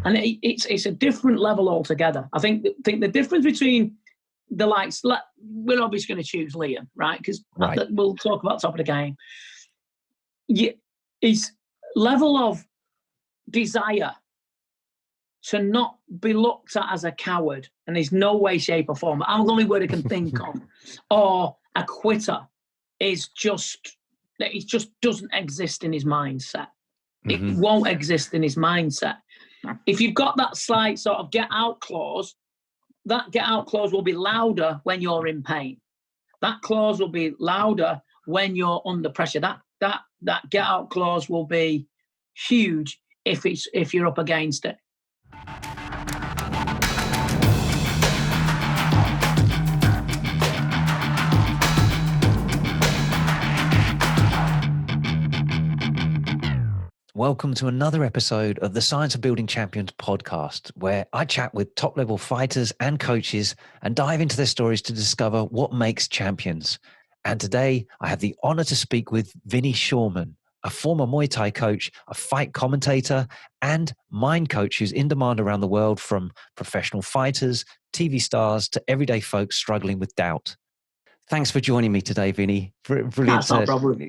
And it's a different level altogether. I think the difference between the likes, we're obviously going to choose Liam, right? Because we'll talk about top of the game. His level of desire to not be looked at as a coward, and there's no way, shape, or form, I'm the only word I can think of, or a quitter, it just doesn't exist in his mindset. Mm-hmm. It won't exist in his mindset. If you've got that slight sort of get out clause, that get out clause will be louder when you're in pain. That clause will be louder when you're under pressure. That get out clause will be huge if you're up against it. Welcome to another episode of the Science of Building Champions podcast, where I chat with top-level fighters and coaches and dive into their stories to discover what makes champions. And today, I have the honor to speak with Vinny Shoreman, a former Muay Thai coach, a fight commentator, and mind coach who's in demand around the world, from professional fighters, TV stars, to everyday folks struggling with doubt. Thanks for joining me today, Vinny. Brilliant. That's no problem.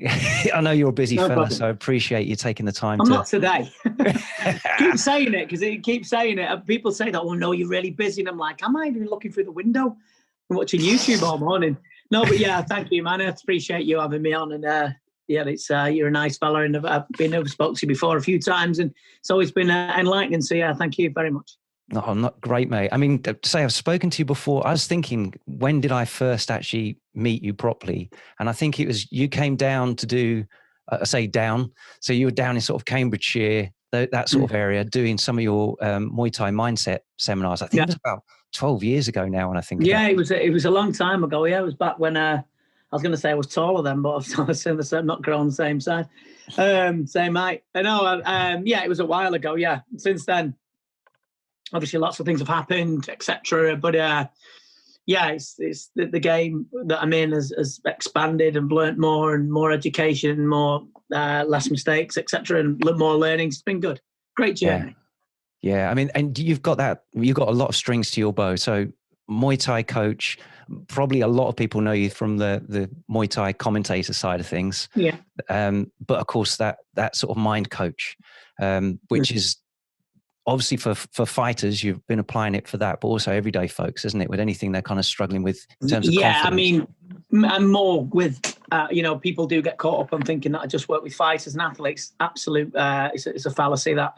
I know you're a busy fella, problem. So I appreciate you taking the time. Not today. Keep saying it, because it keeps saying it. People say that, oh no, you're really busy. And I'm like, am I even looking through the window and watching YouTube all morning? No, but yeah, thank you, man. I appreciate you having me on. And it's you're a nice fella, and I've spoke to you before a few times, and it's always been enlightening. So yeah, thank you very much. No, I'm not great, mate. I mean, to say I've spoken to you before, I was thinking, when did I first actually meet you properly? And I think it was, you came down to do, down. So you were down in sort of Cambridgeshire, that sort of area, doing some of your Muay Thai mindset seminars. I think it was about 12 years ago now, when I think it was a long time ago. Yeah, it was back when I was going to say I was taller then, but I'm not grown the same size. Same height. I know. It was a while ago. Yeah. Since then, obviously, lots of things have happened, etc. But it's the game that I'm in has expanded and learnt more and more education, more less mistakes, etc. and more learning. It's been good, great journey. Yeah. I mean, and you've got a lot of strings to your bow. So Muay Thai coach, probably a lot of people know you from the Muay Thai commentator side of things. Yeah. But of course, that sort of mind coach, which is obviously for fighters, you've been applying it for that, but also everyday folks, isn't it? With anything they're kind of struggling with in terms of confidence. I mean, I'm more with, people do get caught up on thinking that I just work with fighters and athletes. Absolute, it's a fallacy that,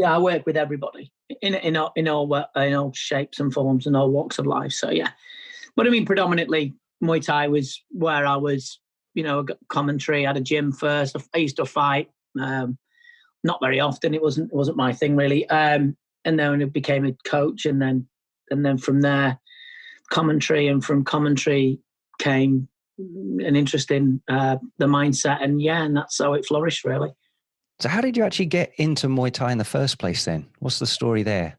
I work with everybody in all shapes and forms and all walks of life. So yeah, but I mean, predominantly Muay Thai was where I was, commentary. I had a gym first. I used to fight. Not very often. It wasn't my thing really. And then it became a coach, and then from there, commentary, and from commentary came an interest in the mindset, and that's how it flourished really. So how did you actually get into Muay Thai in the first place then? What's the story there?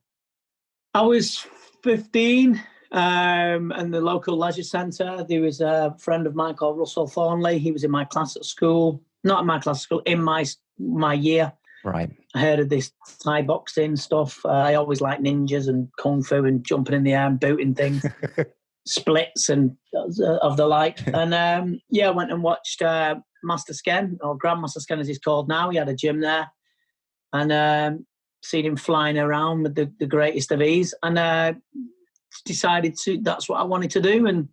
I was 15, and the local leisure centre, there was a friend of mine called Russell Thornley. He was in my class at school, not in my class at school, in my year. Right. I heard of this Thai boxing stuff. I always liked ninjas and kung fu and jumping in the air and booting things, splits and of the like. And I went and watched Master Sken, or Grandmaster Sken as he's called now. He had a gym there, and seen him flying around with the greatest of ease. And decided that's what I wanted to do. And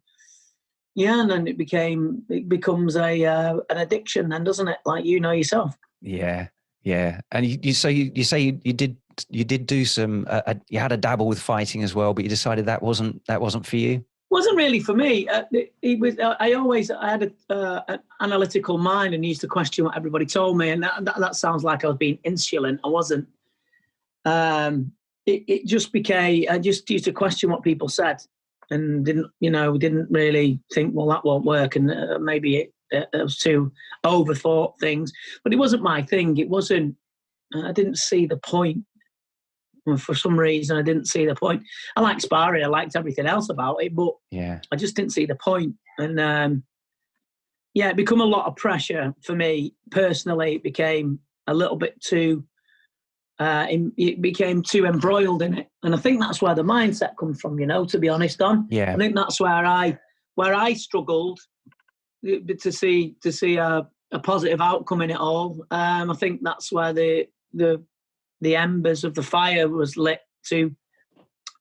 and then it becomes an addiction, then, doesn't it? Like yourself. Yeah. Yeah, and you say you did do some. You had a dabble with fighting as well, but you decided that wasn't for you. Wasn't really for me. It was. I had an analytical mind and used to question what everybody told me, and that sounds like I was being insolent. I wasn't. It just became. I just used to question what people said, and didn't really think, well, that won't work, and maybe it was too overthought things, but it wasn't my thing. It wasn't. I didn't see the point. For some reason, I didn't see the point. I liked sparring. I liked everything else about it, but I just didn't see the point. And it became a lot of pressure for me personally. It became a little bit too it became too embroiled in it. And I think that's where the mindset comes from, to be honest, Don. Yeah. I think that's where I struggled to see a positive outcome in it all. I think that's where the embers of the fire was lit to.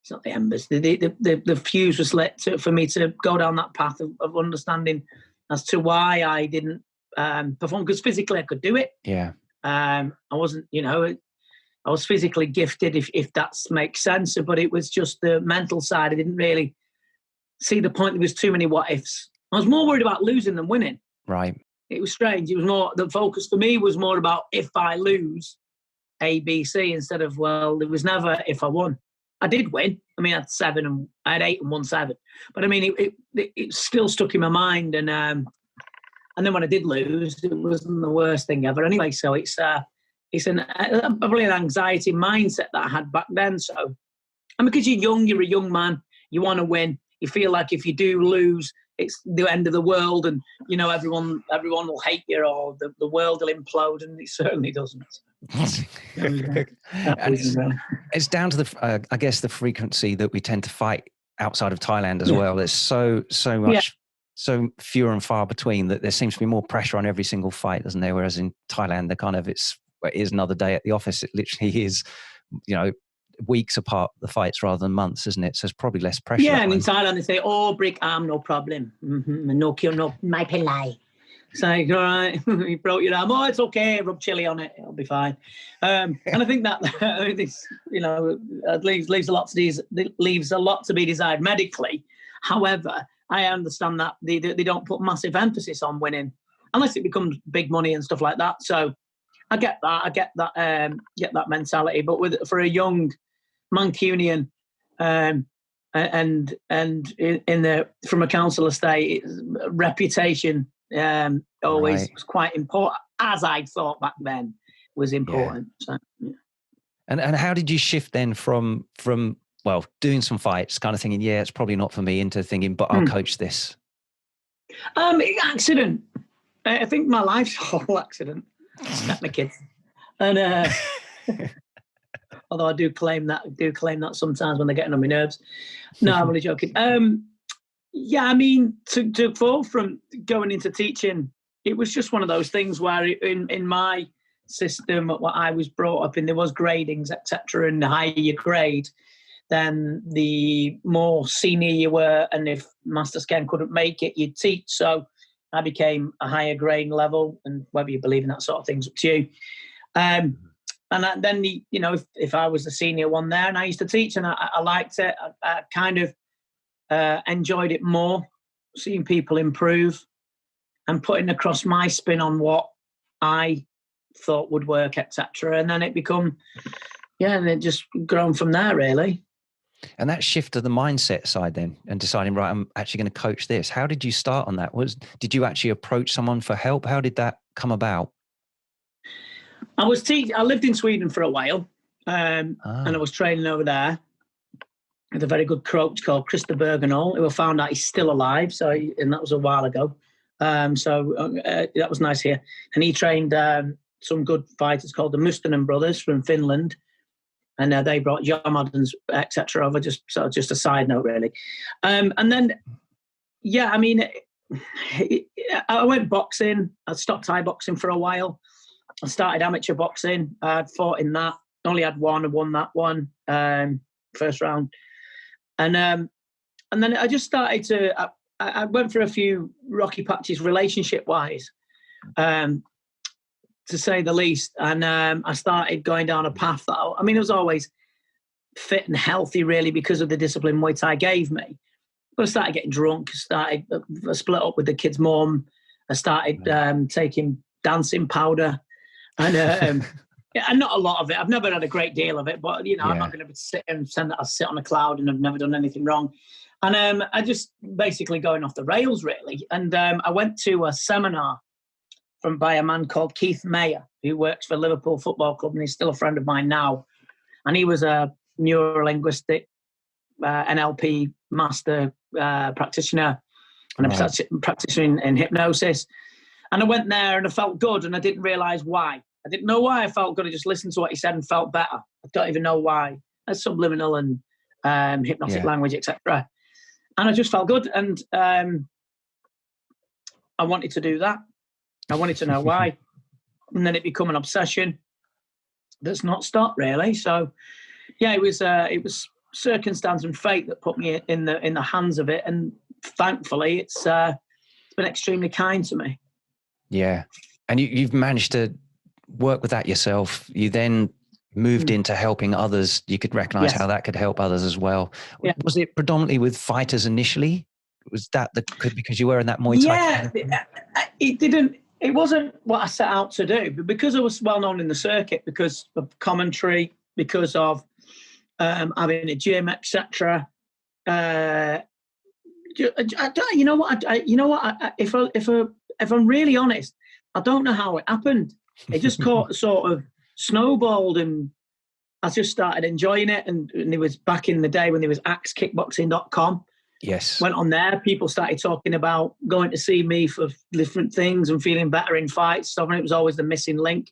It's not the embers. The fuse was lit for me to go down that path of understanding as to why I didn't perform, because physically I could do it. Yeah. I wasn't, I was physically gifted, if that makes sense, but it was just the mental side. I didn't really see the point. There was too many what ifs. I was more worried about losing than winning. Right. It was strange. It was more, the focus for me was more about if I lose A, B, C, instead of, well, there was never if I won. I did win. I mean, I had 8 and won 7. But I mean, it still stuck in my mind. And then when I did lose, it wasn't the worst thing ever anyway. So it's probably an anxiety mindset that I had back then. So, and because you're young, you're a young man, you want to win. You feel like if you do lose, it's the end of the world, and everyone will hate you, or the world will implode, and it certainly doesn't. It's down to the I guess the frequency that we tend to fight outside of Thailand as well. There's so much, so few and far between that there seems to be more pressure on every single fight, doesn't there? Whereas in Thailand, it is another day at the office. It literally is, weeks apart, the fights, rather than months, isn't it? So there's probably less pressure. Yeah, and in Thailand they say, "Oh, break arm, no problem. No kill, no my pelai." It's like, all right, you broke your arm. Oh, it's okay. Rub chili on it. It'll be fine. And I think that this, leaves a lot to be desired medically. However, I understand that they don't put massive emphasis on winning unless it becomes big money and stuff like that. So I get that. I get that mentality. But for a young Mancunian, and from a council estate, reputation always was quite important, as I thought back then was important. Yeah. So, yeah. And how did you shift then from doing some fights, kind of thinking, yeah, it's probably not for me, into thinking, but I'll coach this? Accident. I think my life's a whole accident. Met my kids, and although I do claim that sometimes when they're getting on my nerves. No, I'm only joking. Yeah, I mean, to fall from going into teaching, it was just one of those things where in my system, what I was brought up in, there was gradings, etc. And the higher you grade, then the more senior you were. And if Master Sken couldn't make it, you'd teach. So I became a higher grade level, and whether you believe in that sort of thing's up to you. And then, if I was the senior one there, and I used to teach, and I liked it, I kind of enjoyed it more, seeing people improve and putting across my spin on what I thought would work, etc. And then it and it just grown from there, really. And that shift to the mindset side then, and deciding, right, I'm actually going to coach this. How did you start on that? Did you actually approach someone for help? How did that come about? I lived in Sweden for a while, and I was training over there with a very good coach called Christer Bergenol, who I found out he's still alive. And that was a while ago. That was nice here. And he trained some good fighters called the Mustonen brothers from Finland. And they brought Jomadens, etc. over, just a side note, really. And then, yeah, I mean, I went boxing. I stopped Thai boxing for a while. I started amateur boxing. I'd fought in that. Only had one and won that one, first round. And then I just started to. I went through a few rocky patches relationship-wise, to say the least. And I started going down a path that I mean, it was always fit and healthy, really, because of the discipline Muay Thai gave me. But I started getting drunk. I split up with the kid's mum. I started taking dancing powder, and not a lot of it. I've never had a great deal of it, but I'm not going to sit and pretend that I sit on a cloud and I've never done anything wrong. And I just basically going off the rails, really. And I went to a seminar by a man called Keith Mayer, who works for Liverpool Football Club, and he's still a friend of mine now. And he was a neurolinguistic NLP master practitioner, and a practitioner in hypnosis. And I went there and I felt good, and I didn't realise why. I didn't know why I felt good. I just listened to what he said and felt better. I don't even know why. That's subliminal and hypnotic language, etc. And I just felt good. And I wanted to do that. I wanted to know why. And then it became an obsession that's not stopped, really. So, yeah, it was circumstance and fate that put me in the hands of it. And thankfully, it's been extremely kind to me. Yeah. And you've managed to work with that yourself. You then moved into helping others. You could recognize how that could help others as well. Yeah. Was it predominantly with fighters initially? Was that because you were in that Muay Thai? Yeah, it wasn't what I set out to do, but because I was well known in the circuit, because of commentary, because of having a gym, etc. You know what? If I'm really honest, I don't know how it happened. It just sort of snowballed, and I just started enjoying it. And it was back in the day when there was axekickboxing.com. Yes. Went on there. People started talking about going to see me for different things and feeling better in fights. So it was always the missing link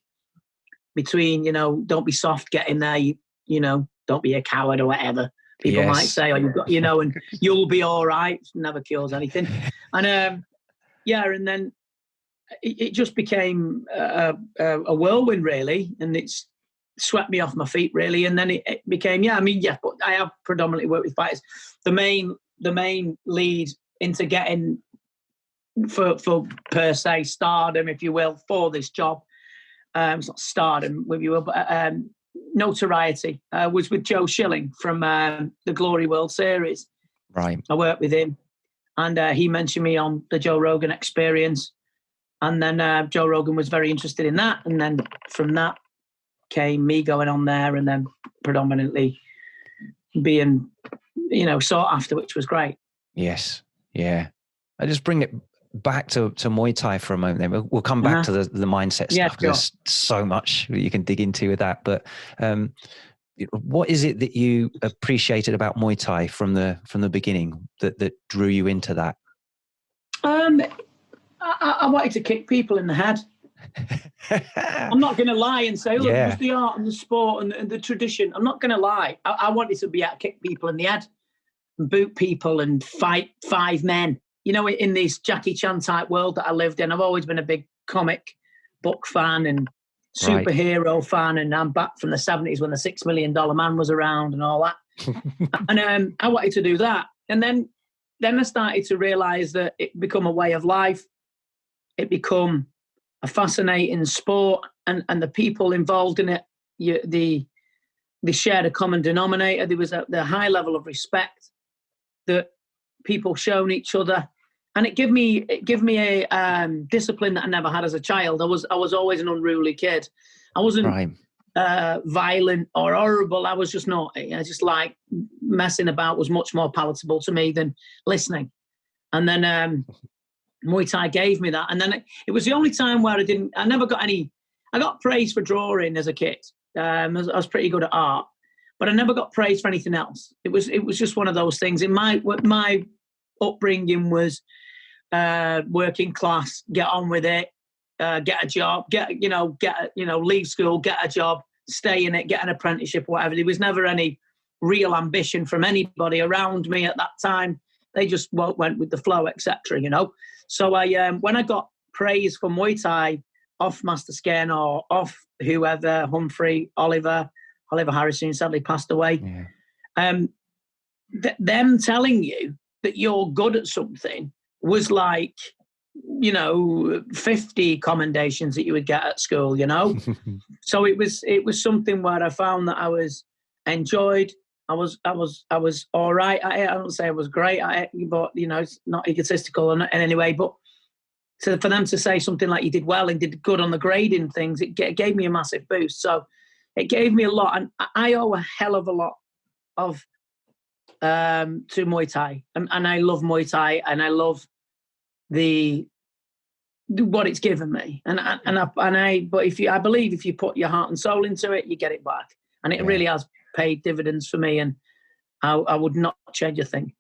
between, don't be soft, get in there, don't be a coward or whatever people might say, or you've got, and you'll be all right. Never cures anything. And and then it just became a whirlwind, really, and it's swept me off my feet, really. And then it became, but I have predominantly worked with fighters. The main lead into getting for per se stardom, if you will, for this job. It's not stardom, if you will, but notoriety was with Joe Schilling from the Glory World Series. Right. I worked with him, and he mentioned me on the Joe Rogan Experience. And then Joe Rogan was very interested in that. And then from that came me going on there, and then predominantly being sought after, which was great. Yes. Yeah. I just bring it back to Muay Thai for a moment. Then we'll come back to the mindset stuff. Sure. There's so much you can dig into with that. But what is it that you appreciated about Muay Thai from the beginning that drew you into that? I wanted to kick people in the head. I'm not going to lie and say, look, it was the art and the sport and the tradition. I'm not going to lie. I wanted to be able to kick people in the head and boot people and fight 5 men. In this Jackie Chan type world that I lived in, I've always been a big comic book fan and superhero fan. And I'm back from the 70s when the $6 Million Man was around and all that. And I wanted to do that. And then I started to realize that it become a way of life. It become a fascinating sport, and the people involved in it, they shared a common denominator. There was the high level of respect that people shown each other, and it gave me a discipline that I never had as a child. I was always an unruly kid. I wasn't violent or horrible. I was just naughty. I just like messing about was much more palatable to me than listening. And then Muay Thai gave me that. And then it was the only time where I never got I got praise for drawing as a kid. I was pretty good at art, but I never got praise for anything else. It was just one of those things. In my upbringing was working class, get on with it, get a job, leave school, get a job, stay in it, get an apprenticeship, whatever. There was never any real ambition from anybody around me at that time. They just went with the flow, etc. So when I got praise for Muay Thai off Master Sken or off whoever, Humphrey, Oliver Harrison sadly passed away. Yeah. Them telling you that you're good at something was like, 50 commendations that you would get at school, So it was something where I found that I was enjoyed. I was all right. I don't say I was great at it, but it's not egotistical in any way. But for them to say something like you did well and did good on the grading things, it gave me a massive boost. So it gave me a lot, and I owe a hell of a lot of to Muay Thai, and I love Muay Thai, and I love what it's given me, but I believe if you put your heart and soul into it, you get it back, and it really has paid dividends for me, and I would not change a thing.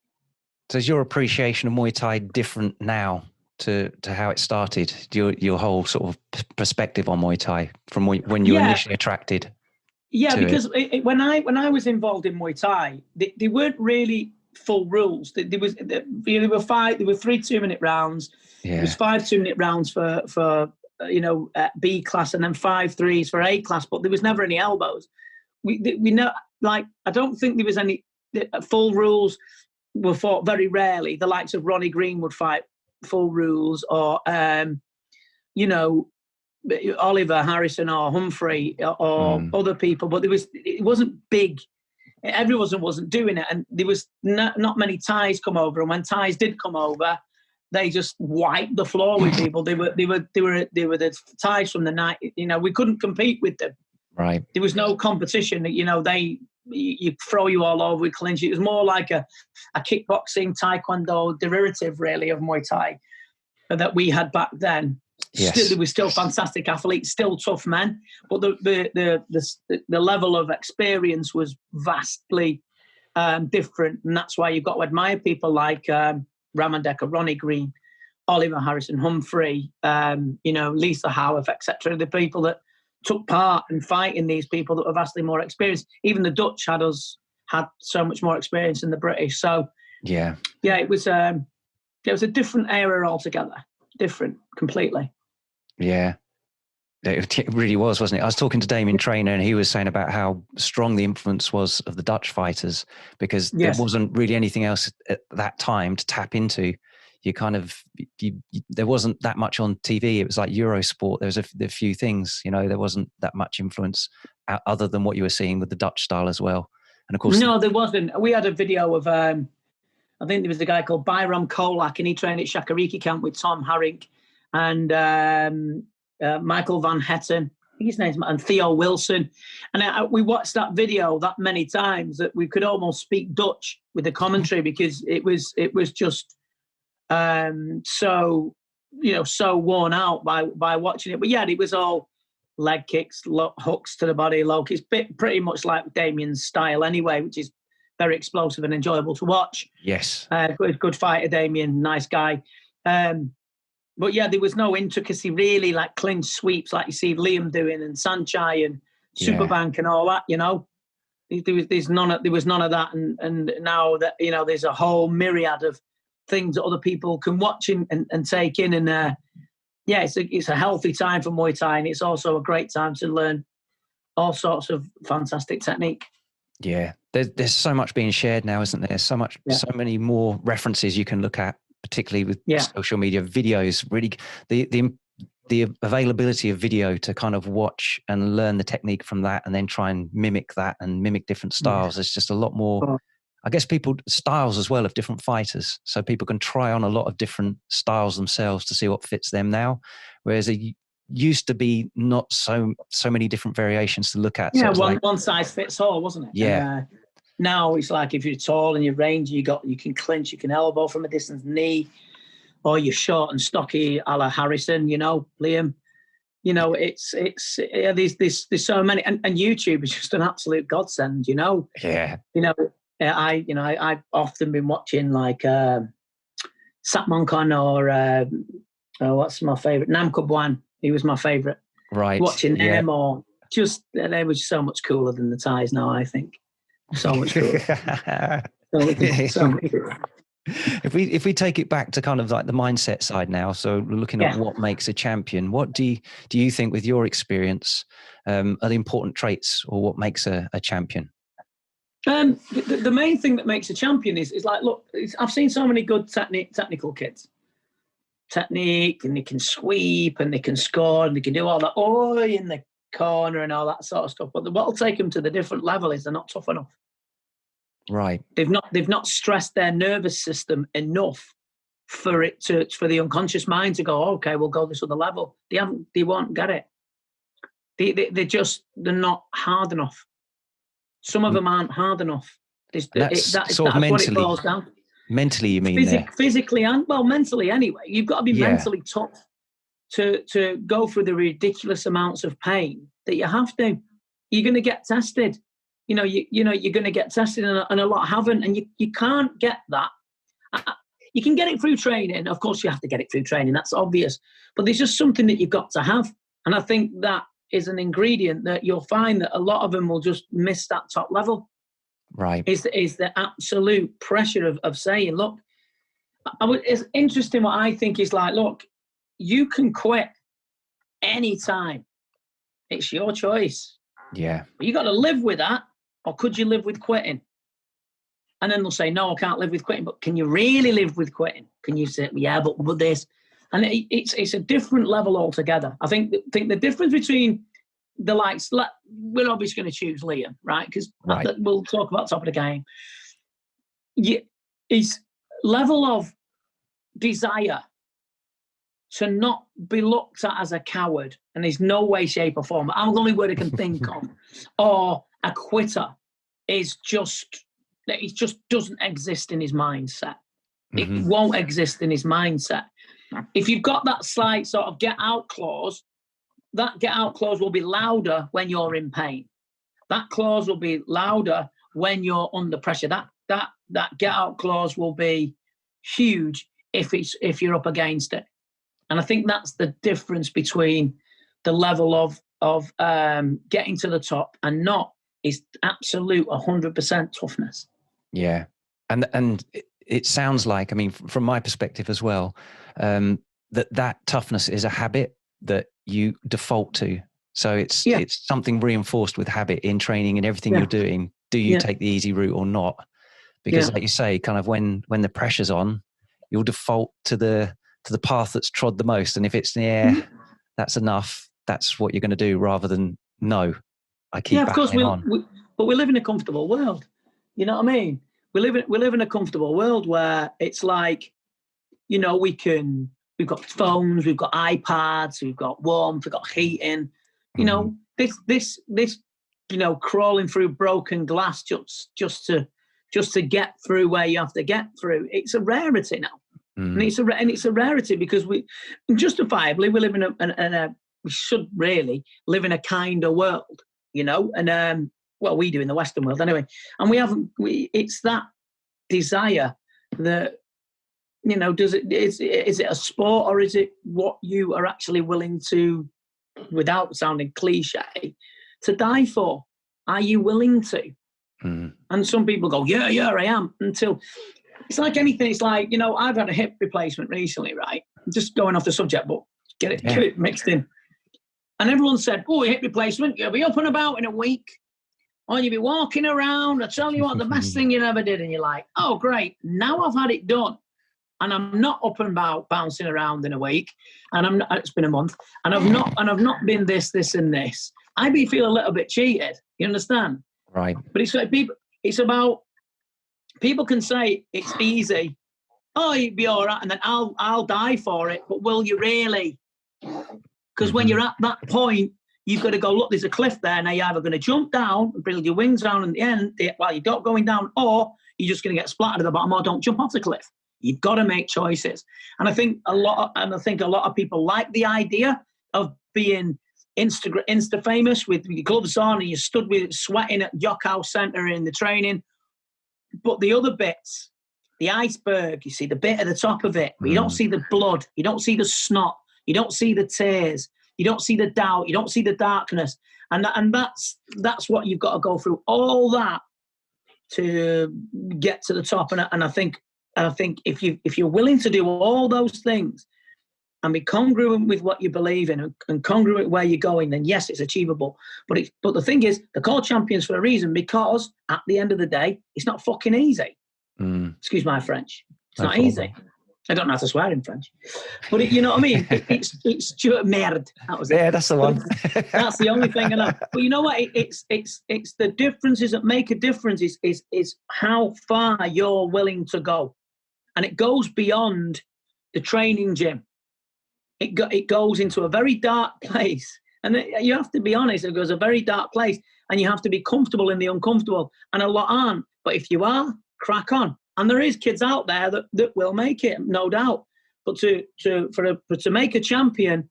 So is your appreciation of Muay Thai different now to how it started? Your whole sort of perspective on Muay Thai from when you were initially attracted? Yeah, because when I was involved in Muay Thai, they weren't really full rules. There were 3 2-minute rounds. Yeah. There was 5 2-minute rounds for B class, and then 5 threes for A class. But there was never any elbows. We know, like, I don't think there was any full rules. Were fought very rarely. The likes of Ronnie Green would fight full rules, or Oliver Harrison or Humphrey or other people, but it wasn't big. Everyone wasn't doing it, and there was not many Thais come over. And when Thais did come over, they just wiped the floor with people. They were the Thais from the night. We couldn't compete with them. Right. There was no competition. You throw you all over with clinch. It was more like a kickboxing, taekwondo derivative, really, of Muay Thai that we had back then. Yes. There were still fantastic athletes, still tough men, but the level of experience was vastly different, and that's why you've got to admire people like Raman Decker, Ronnie Green, Oliver Harrison, Humphrey, Lisa Howarth, etc. The people that took part in fighting these people that were vastly more experienced. Even the Dutch had so much more experience than the British. So it was a different era altogether, different completely. Yeah, it really was, wasn't it? I was talking to Damien Traynor, and he was saying about how strong the influence was of the Dutch fighters, because there wasn't really anything else at that time to tap into. There wasn't that much on TV. It was like Eurosport. There was a few things, there wasn't that much influence other than what you were seeing with the Dutch style as well. And of course, no, there wasn't. We had a video of, I think there was a guy called Byram Kolak, and he trained at Shakariki camp with Tom Harink and Michael Van Hetten, I think his name's, and Theo Wilson. And we watched that video that many times that we could almost speak Dutch with the commentary, because it was just so worn out by watching it. But yeah, it was all leg kicks, hooks to the body, low kicks, pretty much like Damien's style anyway, which is very explosive and enjoyable to watch. Yes. Good fighter, Damien, nice guy. But yeah, there was no intricacy really, like clinch sweeps like you see Liam doing, and Sanchai and Superbank and all that, There was none of that, and now that there's a whole myriad of things that other people can watch and take in, and it's a healthy time for Muay Thai, and it's also a great time to learn all sorts of fantastic technique. Yeah, there's so much being shared now, isn't there? So many more references you can look at, particularly with social media, videos. Really, the availability of video to kind of watch and learn the technique from that, and then try and mimic that and mimic different styles. There's just a lot more, I guess, styles as well of different fighters. So people can try on a lot of different styles themselves to see what fits them now. Whereas it used to be not so many different variations to look at. Yeah, so one size fits all, wasn't it? Yeah. Now it's like if you're tall and you're rangy, you can clinch, you can elbow from a distance, knee, or you're short and stocky, a la Harrison, Liam. There's so many, and YouTube is just an absolute godsend, Yeah. I've often been watching like Satmonkon or what's my favorite, Namco Buan. He was my favorite. Right. Watching them, or just they were so much cooler than the Thais now, I think. So much cooler. so much cooler. If we take it back to kind of like the mindset side now, so looking at what makes a champion, what do you think, with your experience, are the important traits, or what makes a champion? The main thing that makes a champion is like, look, I've seen so many good technical kids. Technique, and they can sweep, and they can score, and they can do all that in the corner and all that sort of stuff. But what will take them to the different level is they're not tough enough. Right. They've not stressed their nervous system enough for the unconscious mind to go, okay, we'll go this other level. They won't get it. They're not hard enough. Some of them aren't hard enough. That's what mentally, it boils down to. Mentally, you mean? Physically and mentally anyway. You've got to be mentally tough to go through the ridiculous amounts of pain that you have to. You're going to get tested. You're going to get tested, and a lot haven't, and you can't get that. you can get it through training. Of course, you have to get it through training. That's obvious. But there's just something that you've got to have. And I think that is an ingredient that you'll find that a lot of them will just miss that top level. Right. Is the absolute pressure of saying, look, it's interesting what I think is like, look, you can quit anytime. It's your choice. Yeah. But you got to live with that, or could you live with quitting? And then they'll say, no, I can't live with quitting. But can you really live with quitting? Can you say, yeah, but this? And it's a different level altogether. I think the difference between the likes, we're obviously going to choose Liam, right? Because we'll talk about top of the game. His level of desire to not be looked at as a coward, and there's no way, shape, or form, I'm the only word I can think of, or a quitter, is just, it just doesn't exist in his mindset. It won't exist in his mindset. If you've got that slight sort of get out clause, that get out clause will be louder when you're in pain. That clause will be louder when you're under pressure. That get out clause will be huge if you're up against it. And I think that's the difference between the level of getting to the top and not is absolute 100% toughness. Yeah. And it sounds like, I mean, from my perspective as well, that toughness is a habit that you default to. So it's something reinforced with habit in training and everything you're doing. Do you take the easy route or not? Because like you say, kind of when the pressure's on, you'll default to the path that's trod the most. And if it's that's enough, that's what you're going to do, rather than no, I keep of course on. But we live in a comfortable world. You know what I mean? We live in a comfortable world where it's like, you know, we've got phones, we've got iPads, we've got warmth, we've got heating. You know, this you know, crawling through broken glass just to get through where you have to get through. It's a rarity now. And it's a rarity because we justifiably we live in a we should really live in a kinder world, you know, and well, we do in the Western world anyway. And it's that desire that, you know, is it a sport, or is it what you are actually willing to, without sounding cliche, to die for? Are you willing to? And some people go, yeah, I am. Until it's like anything. It's like, you know, I've had a hip replacement recently, right? Just going off the subject, but get it mixed in. And everyone said, oh, hip replacement, you'll be up and about in a week. Or you'll be walking around. I tell you what, the best thing you ever did. And you're like, oh, great. Now I've had it done. And I'm not up and about bouncing around in a week. And it's been a month. And I've not been this, and this. I feel a little bit cheated. You understand? Right. But it's about people can say it's easy. Oh, you'd be all right. And then I'll die for it. But will you really? Because when you're at that point, you've got to go, look, there's a cliff there. Now you're either going to jump down and build your wings down at the end while you're not going down, or you're just going to get splattered at the bottom, or don't jump off the cliff. You've got to make choices. And I think a lot of people like the idea of being Insta famous with your gloves on and you stood with sweating at Yock House Centre in the training. But the other bits, the iceberg, you see the bit at the top of it, but you don't see the blood, you don't see the snot, you don't see the tears, you don't see the doubt, you don't see the darkness. And that's what you've got to go through, all that to get to the top. And I think if you're willing to do all those things and be congruent with what you believe in and congruent with where you're going, then yes, it's achievable. But the thing is, they're called champions for a reason, because at the end of the day, it's not fucking easy. Excuse my French. It's not easy. I don't know how to swear in French, but you know what I mean. It's just merde. That was it. Yeah, that's the one. That's the only thing I know. But you know what? It's the differences that make a difference. Is how far you're willing to go, and it goes beyond the training gym. It goes into a very dark place, and you have to be honest. It goes a very dark place, and you have to be comfortable in the uncomfortable. And a lot aren't. But if you are, crack on. And there is kids out there that will make it, no doubt. But to make a champion,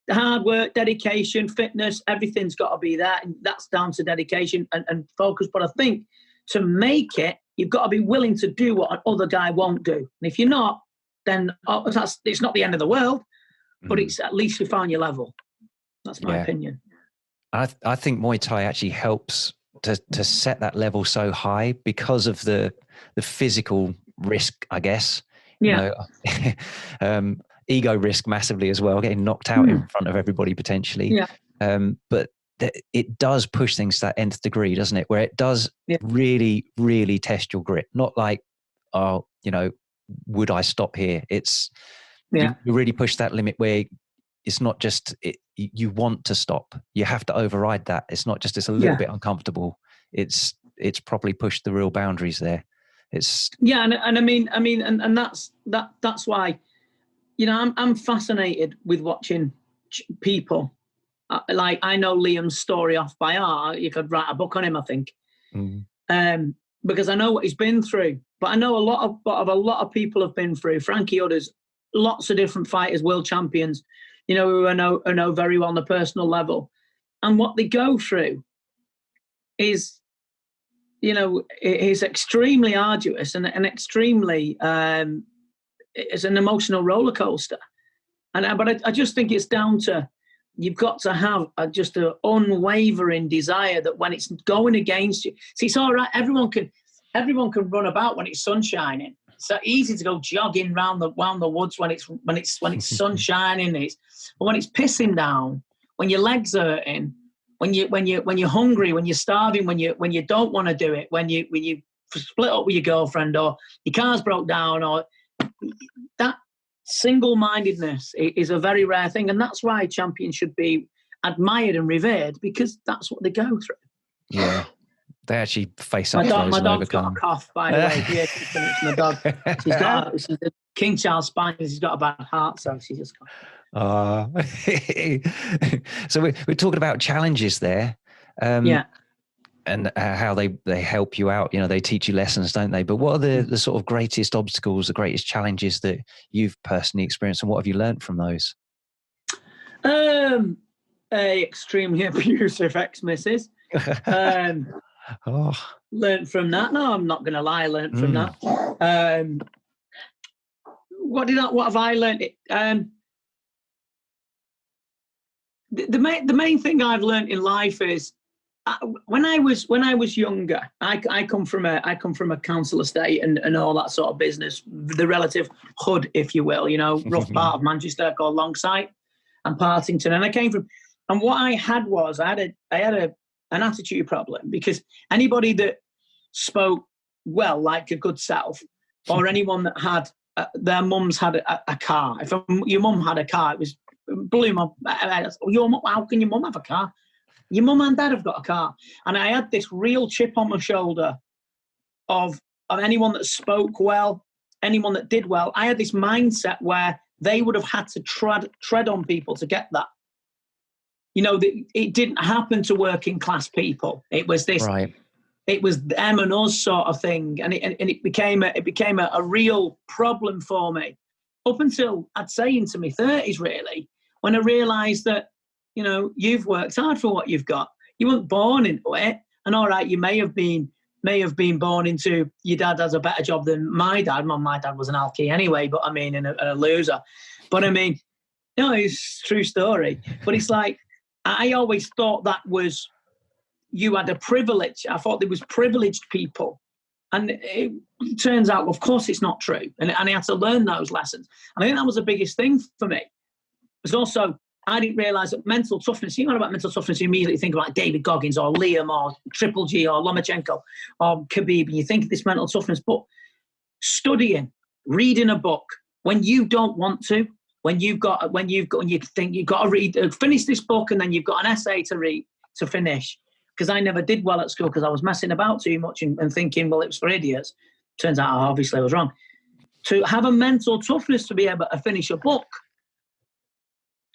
hard work, dedication, fitness, everything's got to be there. And that's down to dedication and focus. But I think to make it, you've got to be willing to do what an other guy won't do. And if you're not, then it's not the end of the world, but it's at least you found your level. That's my opinion. I think Muay Thai actually helps to set that level so high because of the physical risk, I guess. Yeah. You know, ego risk massively as well, getting knocked out in front of everybody potentially. Yeah. But it does push things to that nth degree, doesn't it? Where it does really, really test your grit. Not like, oh, you know, would I stop here? It's you really push that limit where it's not just you want to stop. You have to override that. It's not just it's a little bit uncomfortable. It's properly pushed the real boundaries there. It's and I mean that's why, you know, I'm fascinated with watching people. Like I know Liam's story off by heart. You could write a book on him, I think, because I know what he's been through. But I know a lot of people have been through. Frankie Udders, lots of different fighters, world champions, you know, who I know very well on a personal level, and what they go through is, you know, is extremely arduous and extremely it's an emotional roller coaster. But I just think it's down to, you've got to have just an unwavering desire that when it's going against you, see, it's all right. Everyone can run about when it's sun shining. It's so easy to go jogging round the woods when it's sun shining. But when it's pissing down, when your legs are hurting, when you're hungry, when you're starving, when you don't want to do it, when you split up with your girlfriend or your car's broke down, or that single-mindedness is a very rare thing, and that's why champions should be admired and revered, because that's what they go through. Yeah, they actually face up. My dog's got a cough, by the way. It's my dog. She's a King Charles Spaniel. She's got a bad heart, so she's just coughing. So we're talking about challenges there. And how they help you out. You know, they teach you lessons, don't they? But what are the sort of greatest obstacles, the greatest challenges that you've personally experienced, and what have you learned from those? Extremely abusive ex-missus. Learned from that. No, I'm not going to lie. Learned from that. What have I learned? The main thing I've learned in life is, when I was younger, I come from a council estate and all that sort of business, the relative hood, if you will, you know, rough part of Manchester called Longsight and Partington, and I came from, and what I had was I had an attitude problem, because anybody that spoke well like a good self, or anyone that had their mums had a car, if your mum had a car, it was blew my, how can your mum have a car? Your mum and dad have got a car. And I had this real chip on my shoulder of anyone that spoke well, anyone that did well. I had this mindset where they would have had to tread on people to get that. You know, it didn't happen to working class people. It was this, it was them and us sort of thing. And it became a real problem for me up until, I'd say, into my 30s, really, when I realised that, you know, you've worked hard for what you've got. You weren't born into it. And all right, you may have been born into, your dad has a better job than my dad. My dad was an alky anyway, but I mean, and a loser. But I mean, you know, it's a true story. But it's like, I always thought that was, you had a privilege. I thought there was privileged people. And it turns out, of course, it's not true. And I had to learn those lessons. And I think that was the biggest thing for me. It was also, I didn't realise that mental toughness, you know about mental toughness, you immediately think about David Goggins or Liam or Triple G or Lomachenko or Khabib, and you think of this mental toughness. But studying, reading a book when you don't want to, when you think you've got to read, finish this book, and then you've got an essay to read to finish. Because I never did well at school because I was messing about too much and thinking, well, it was for idiots. Turns out, obviously, I was wrong. To have a mental toughness to be able to finish a book,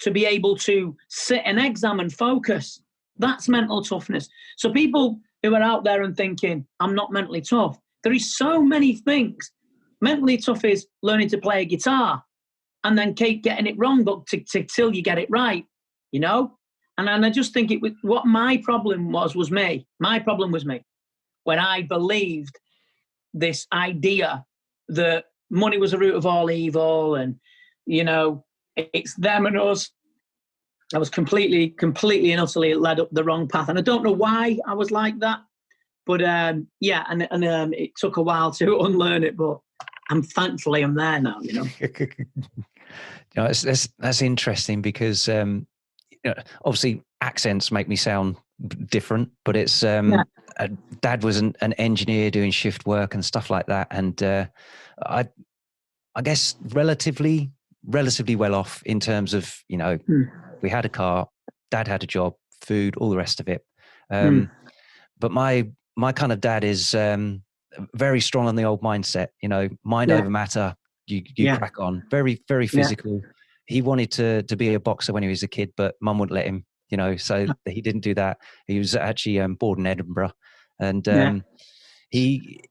to be able to sit an exam and focus, that's mental toughness. So people who are out there and thinking, I'm not mentally tough, there is so many things. Mentally tough is learning to play a guitar and then keep getting it wrong, but till you get it right, you know? And I just think it was, what my problem was me. My problem was me. When I believed this idea that money was the root of all evil, and it's them and us. I was completely and utterly led up the wrong path, and I don't know why I was like that. But it took a while to unlearn it, but thankfully I'm there now. That's interesting because obviously accents make me sound different, but it's Dad was an engineer doing shift work and stuff like that, and I guess relatively well off in terms of we had a car, Dad had a job, food, all the rest of it. But my kind of dad is very strong on the old mindset, mind over matter. You crack on. Very, very physical. Yeah. He wanted to be a boxer when he was a kid, but Mum wouldn't let him, so he didn't do that. He was actually born in Edinburgh, and he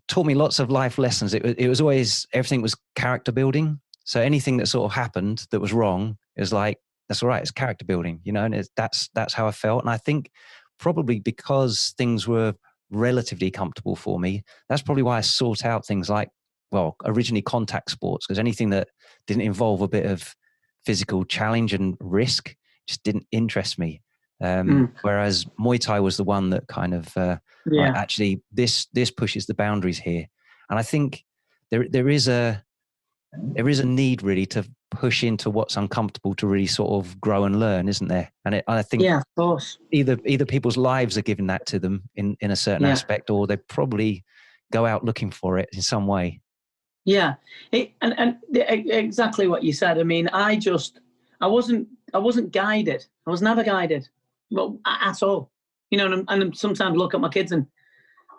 taught me lots of life lessons. It was always, everything was character building. So anything that sort of happened that was wrong, it was like, that's all right, it's character building, and that's how I felt. And I think probably because things were relatively comfortable for me, that's probably why I sought out things like, well, originally contact sports, because anything that didn't involve a bit of physical challenge and risk just didn't interest me. Whereas Muay Thai was the one that kind of, like, actually this pushes the boundaries here. And I think there is a need really to push into what's uncomfortable to really sort of grow and learn, isn't there? And I think of course, either people's lives are giving that to them in a certain aspect, or they probably go out looking for it in some way. Yeah, and exactly what you said. I mean, I wasn't guided. I was never guided, well, at all. And sometimes look at my kids and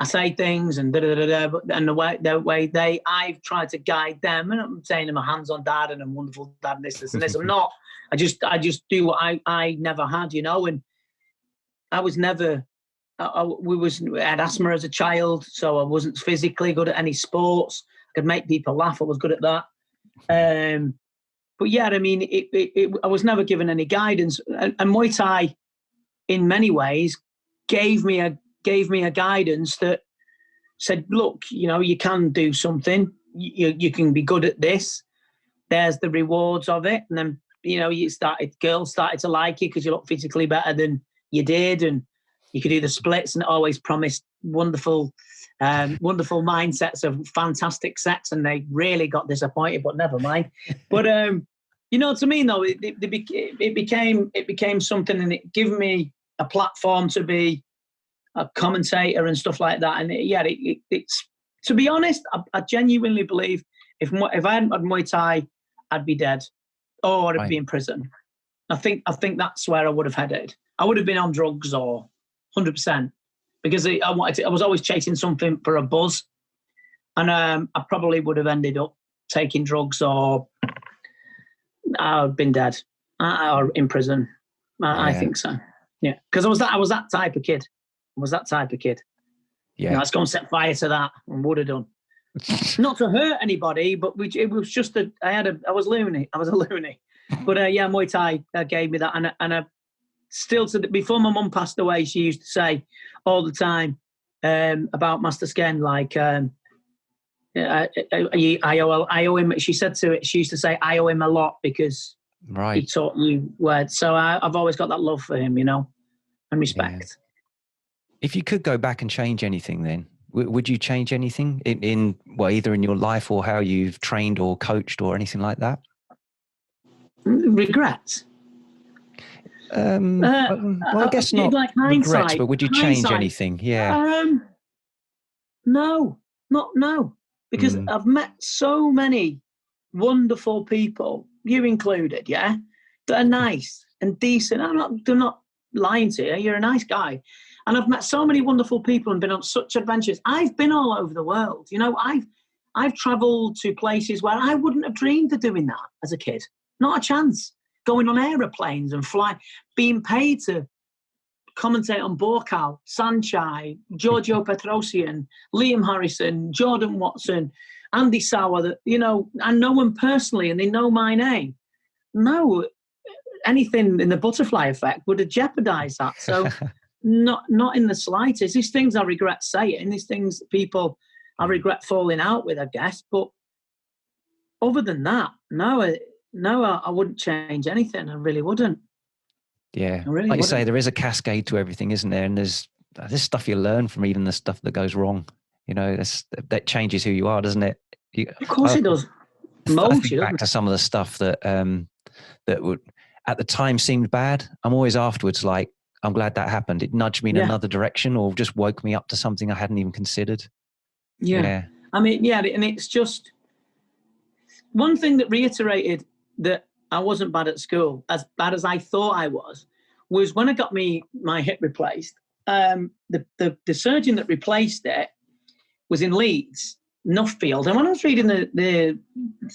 I say things and and the way I've tried to guide them, and I'm saying I'm a hands-on dad and I'm a wonderful dad and this and this. I'm not. I just do what I never had, and I was never. I had asthma as a child, so I wasn't physically good at any sports. I could make people laugh. I was good at that. But yeah, I mean, I was never given any guidance, and Muay Thai, in many ways, gave me a guidance that said, look, you can do something. You can be good at this. There's the rewards of it. And then, girls started to like you because you look physically better than you did. And you could do the splits, and it always promised wonderful mindsets of fantastic sex. And they really got disappointed, but never mind. But, to me, though, it became something, and it gave me a platform to be a commentator and stuff like that. And it's to be honest, I genuinely believe if I hadn't had Muay Thai, I'd be dead, or I'd be in prison. I think that's where I would have headed. I would have been on drugs, or 100%, because I was always chasing something for a buzz, and I probably would have ended up taking drugs, or I'd been dead, or in prison. I think so. Yeah, because I was that type of kid. Yeah, let's go and set fire to that, and would have done. Not to hurt anybody, but it was just I was loony. I was a loony. But Muay Thai gave me that, and I still before my mum passed away, she used to say all the time about Master Sken, like I owe him. She said to it, she used to say, I owe him a lot because he taught you words. So I've always got that love for him, and respect. Yeah. If you could go back and change anything, then would you change anything in either in your life or how you've trained or coached or anything like that? Regrets. I guess not like regrets, but would you change anything? Yeah. No, because I've met so many wonderful people, you included, that are nice and decent. I'm not lying to you. You're a nice guy. And I've met so many wonderful people and been on such adventures. I've been all over the world. I've traveled to places where I wouldn't have dreamed of doing that as a kid. Not a chance. Going on aeroplanes and flying, being paid to commentate on Borcal, Sanchai, Giorgio Petrosian, Liam Harrison, Jordan Watson, Andy Sauer, I know them personally and they know my name. No, anything in the butterfly effect would have jeopardized that. So Not in the slightest. These things I regret saying. These things people I regret falling out with, I guess. But other than that, no, I wouldn't change anything. I really wouldn't. Yeah, like you say, there is a cascade to everything, isn't there? And there's stuff you learn from even the stuff that goes wrong. You know, that changes who you are, doesn't it? Of course it does. I think back to some of the stuff that that would at the time seemed bad. I'm always afterwards like, I'm glad that happened. It nudged me in another direction, or just woke me up to something I hadn't even considered. Yeah. I mean, and it's just one thing that reiterated that I wasn't bad at school, as bad as I thought I was when I got my hip replaced. The surgeon that replaced it was in Leeds, Nuffield. And when I was reading the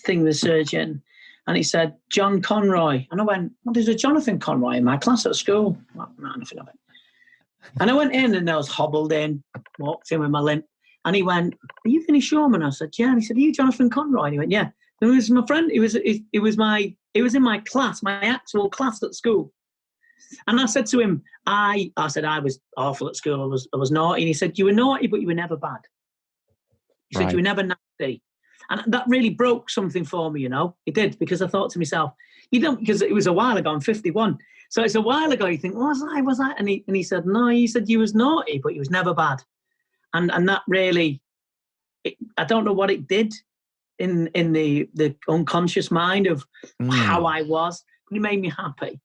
thing, the surgeon, and he said, John Conroy. And I went, well, there's a Jonathan Conroy in my class at school. Well, nothing of it. And I went in and I was hobbled in, walked in with my limp. And he went, are you Vinny Shoreman? I said, yeah. And he said, are you Jonathan Conroy? And he went, yeah. And it was my friend. It was in my class, my actual class at school. And I said to him, I said I was awful at school. I was naughty. And he said, you were naughty, but you were never bad. He said, you were never nasty. And that really broke something for me, you know. It did, because I thought to myself, because it was a while ago, I'm 51. So it's a while ago, you think, was I? And he said, no, he said, you was naughty, but you was never bad. And that really, I don't know what it did in the unconscious mind of how I was, but it made me happy.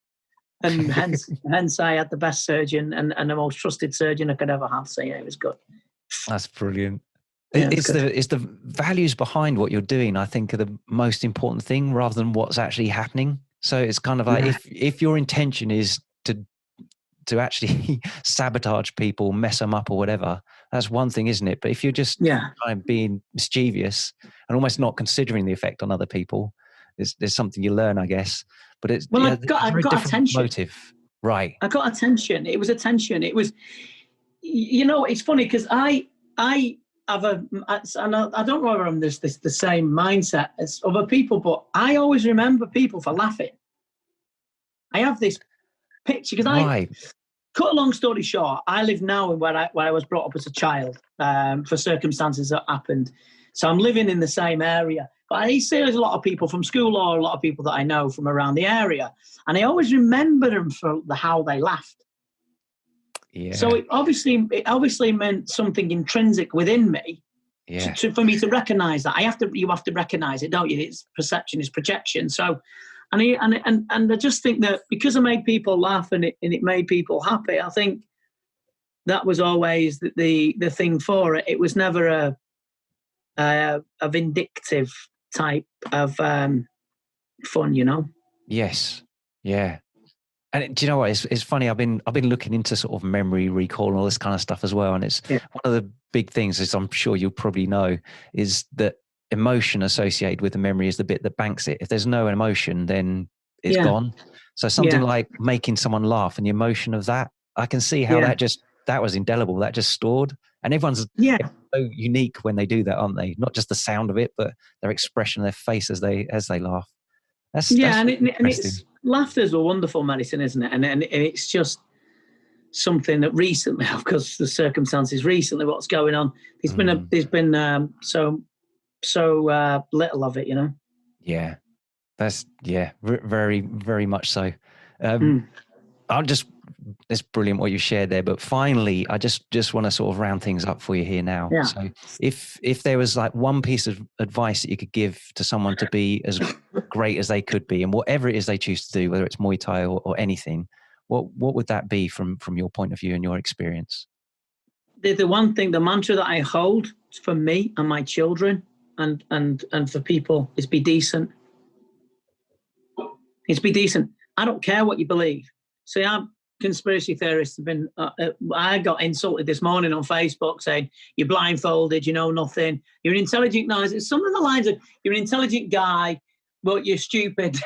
And hence I had the best surgeon and the most trusted surgeon I could ever have. So yeah, it was good. That's brilliant. Yeah, it's the values behind what you're doing, I think, are the most important thing, rather than what's actually happening. So it's kind of like if your intention is to actually sabotage people, mess them up or whatever, that's one thing, isn't it? But if you're just kind of being mischievous and almost not considering the effect on other people, there's something you learn, I guess. But it's I got attention. Motive. Right. I got attention. It was attention. It was, you know, it's funny because I have and I don't know whether I'm the same mindset as other people, but I always remember people for laughing. I have this picture because cut a long story short, I live now in where I was brought up as a child for circumstances that happened. So I'm living in the same area. But I see there's a lot of people from school or a lot of people that I know from around the area. And I always remember them for how they laughed. Yeah. So it obviously meant something intrinsic within me for me to recognise that. You have to recognise it, don't you? It's perception, it's projection. So, and I just think that because I made people laugh and it made people happy, I think that was always the thing for it. It was never a vindictive type of fun, you know. Yes. Yeah. And do you know what? It's funny. I've been looking into sort of memory recall and all this kind of stuff as well. And it's one of the big things, as I'm sure you'll probably know, is that emotion associated with the memory is the bit that banks it. If there's no emotion, then it's gone. So something like making someone laugh and the emotion of that, I can see how that was indelible. That just stored. And everyone's so unique when they do that, aren't they? Not just the sound of it, but their expression, their face as they laugh. That's it's laughter's a wonderful medicine, isn't it? And it's just something that recently, of course, the circumstances recently, what's going on, there's been so little of it, you know. Yeah, that's very, very much so. It's brilliant what you shared there. But finally, I just want to sort of round things up for you here now. Yeah. So if there was like one piece of advice that you could give to someone to be as great as they could be, and whatever it is they choose to do, whether it's Muay Thai or anything, what would that be from your point of view and your experience? The one thing, the mantra that I hold for me and my children and for people is be decent. It's be decent. I don't care what you believe. See, conspiracy theorists have been, I got insulted this morning on Facebook saying, you're blindfolded, you know nothing. You're an intelligent guy. It's some of the lines of, you're an intelligent guy, but you're stupid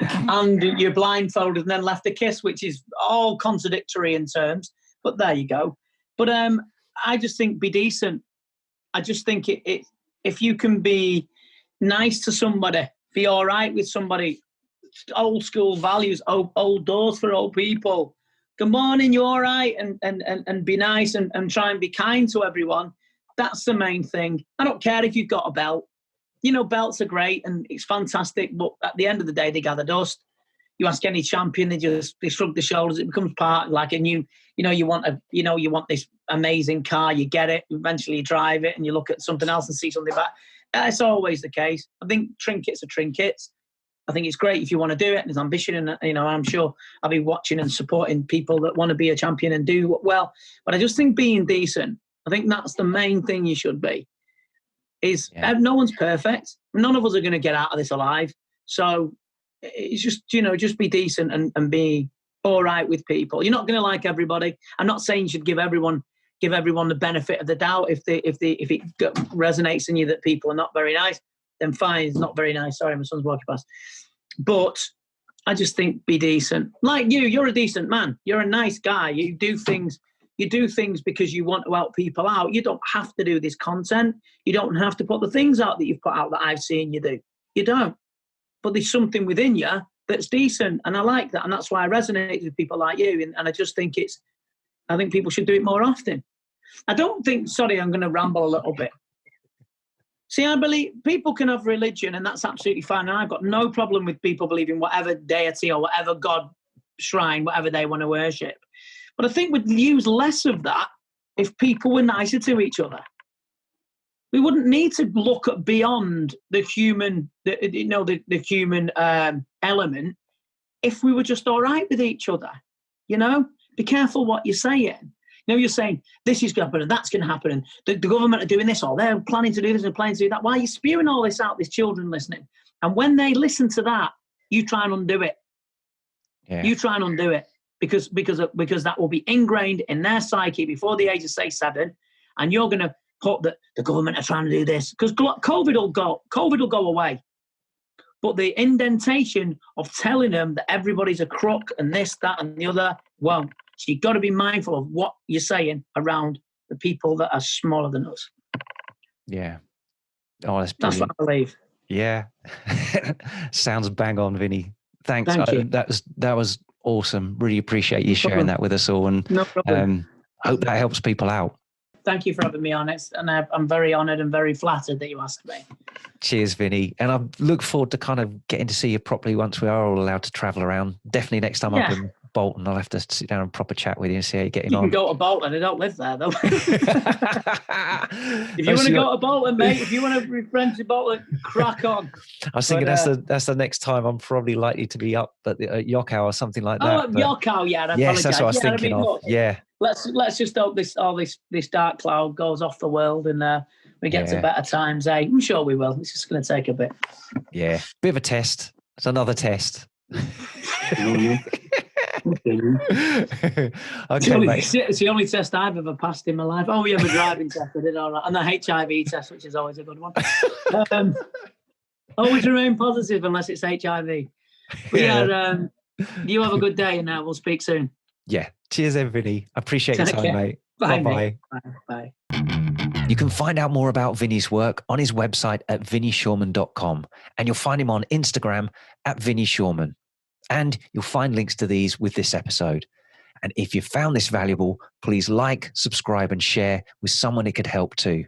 and you're blindfolded and then left a kiss, which is all contradictory in terms. But there you go. But I just think be decent. I just think if you can be nice to somebody, be all right with somebody, old school values, old doors for old people, good morning, you all right? And be nice and try and be kind to everyone. That's the main thing. I don't care if you've got a belt. Belts are great and it's fantastic, but at the end of the day, they gather dust. You ask any champion, they shrug the shoulders. It becomes part like a new, you want this amazing car, you get it, eventually you drive it and you look at something else and see something back. That's always the case. I think trinkets are trinkets. I think it's great if you want to do it and there's ambition and, I'm sure I'll be watching and supporting people that want to be a champion and do well. But I just think being decent, I think that's the main thing you should be. No one's perfect. None of us are going to get out of this alive. So it's just, just be decent and be all right with people. You're not going to like everybody. I'm not saying you should give everyone the benefit of the doubt. If it resonates in you that people are not very nice, then fine. It's not very nice. Sorry, my son's walking past. But I just think be decent. Like you're a decent man. You're a nice guy. You do things because you want to help people out. You don't have to do this content. You don't have to put the things out that you've put out that I've seen you do. You don't. But there's something within you that's decent. And I like that. And that's why I resonate with people like you. And I just think I think people should do it more often. I'm going to ramble a little bit. See, I believe people can have religion and that's absolutely fine. And I've got no problem with people believing whatever deity or whatever God shrine, whatever they want to worship. But I think we'd use less of that if people were nicer to each other. We wouldn't need to look at beyond the human, the human element if we were just all right with each other. Be careful what you're saying. You're saying this is going to happen and that's going to happen and the government are doing this or they're planning to do this and planning to do that. Why are you spewing all this out? There's children listening. And when they listen to that, you try and undo it. Yeah. You try and undo it. Because that will be ingrained in their psyche before the age of, say, 7, and you're going to put that the government are trying to do this because COVID will go away, but the indentation of telling them that everybody's a crook and this, that, and the other won't. So you've got to be mindful of what you're saying around the people that are smaller than us. Yeah. Oh, that's what I believe. Yeah. Sounds bang on, Vinny. Thanks. Thank you. That was awesome. Really appreciate you sharing that with us all, and no problem. Hope that helps people out. Thank you for having me on it, and I'm very honoured and very flattered that you asked me. Cheers, Vinny, and I look forward to kind of getting to see you properly once we are all allowed to travel around. Definitely next time up in Bolton, I'll have to sit down and proper chat with you and see how you're getting on. You can go to Bolton. I don't live there though. If you want to go to Bolton, mate, if you want to be friends with Bolton, crack on. I was thinking that's the next time I'm probably likely to be up at Yokow or something like that. Oh, Yokow, yeah. Yes, that's what I was thinking of. Yeah. Let's just hope this dark cloud goes off the world and we get to better times. I'm sure we will. It's just going to take a bit. Yeah, bit of a test. It's another test. Okay, it's the only test I've ever passed in my life. Oh, we have a driving test. I did all right, and the HIV test, which is always a good one. Always remain positive unless it's HIV. But you have a good day, and we'll speak soon. Yeah. Cheers, Vinny. I appreciate your time, mate. Bye. Bye. You can find out more about Vinny's work on his website at vinnyshoreman.com, and you'll find him on Instagram at Vinny Shoreman. And you'll find links to these with this episode. And if you found this valuable, please like, subscribe, and share with someone it could help too.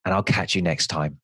And I'll catch you next time.